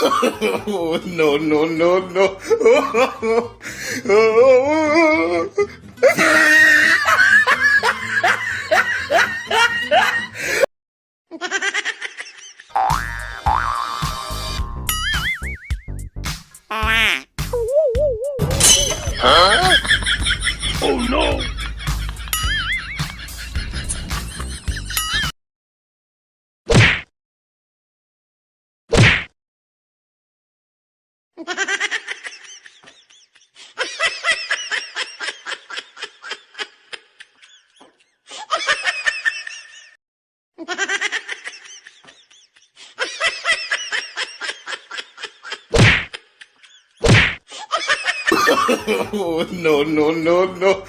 Oh, no, no, no, no. Huh? Oh, no. Oh, no, no, no, no.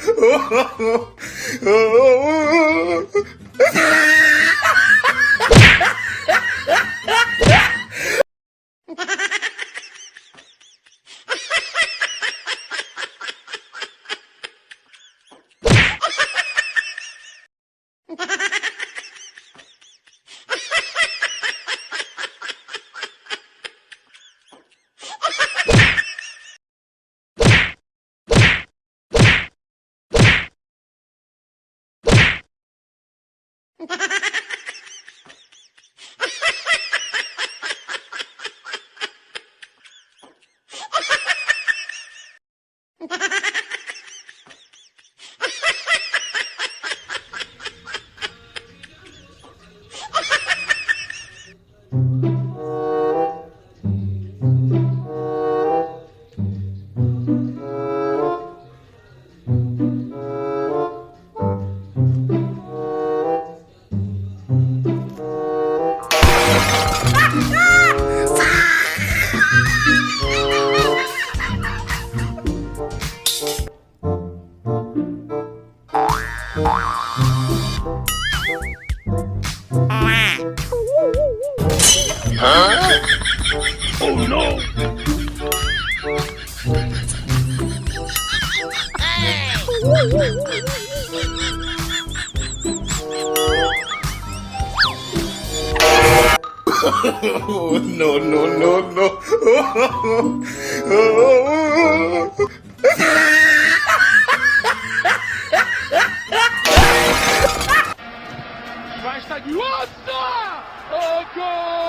Huh? Oh, no. Oh, no, no, no, no. Vai estar de onça! Oh, gol!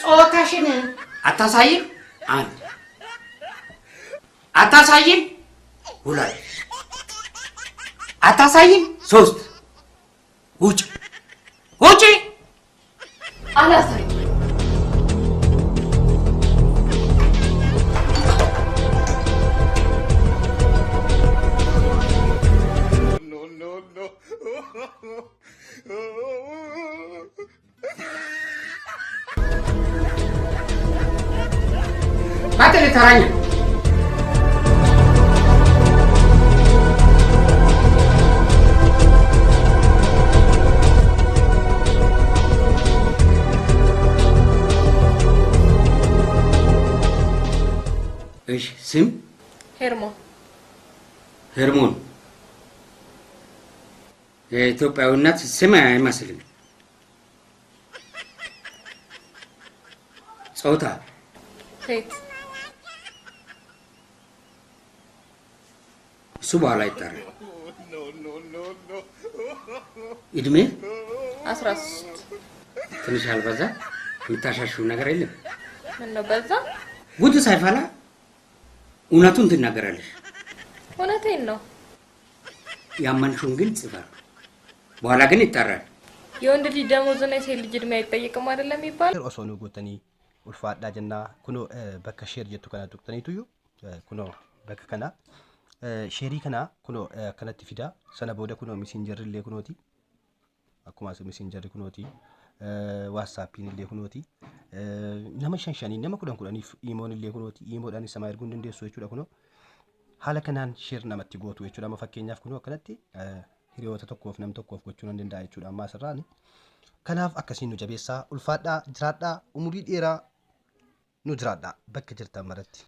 ጾታሽን አታሳይም? አንድ አታሳይም? ሁለት አታሳይም? ሶስት ውጪ ውጪ። አላሳይም። No, no, no. ባትል ተራኝ እሺ ስም ሄርሞን ሄርሞን የኢትዮጵያዊነት ስም አይመስልም። ጾታ ሴት እሱ በኋላ ይጠራል። No, no, no, no. እድሜ 13 ትንሽ አልበዛ? የምታሻሽው ነገር የለም? ምን ነው በዛ? ጉድ ሳይፈላ እውነቱን ትናገራለሽ። እውነቴን ነው። ያመንሽውን ግን ጽፈር በኋላ ግን ይጠራል። የወንድ ልጅ ደሞዝና የሴት ልጅ እድሜ አይጠየቅም አይደለም የሚባል ኦሶኑ ጎተኒ ulfaadha jenna kuno bakka sheer jettu kana tuqtaniituyu kuno bakka kana sheerii kana kuno kanatti fida sana booda kuno messengerri illee kunooti akkuma messengerri kunooti whatsappin illee kunooti nama shanshanii nama kudhaniif imoon illee kunooti imoodhaan isa maa erguu dandeessu jechuudha kuno haala kanaan sheer namatti gootu jechuudha amma fakkeenyaaf kuno akkanatti hiriyoota tokkoof nam tokkoof gochuu nan danda'a jechuudha amma asirraani kanaaf akkasiin nu jabeessaa ulfaadhaa jiraadhaa umurii dheeraa nu jiraadhaa bakka jirtan maratti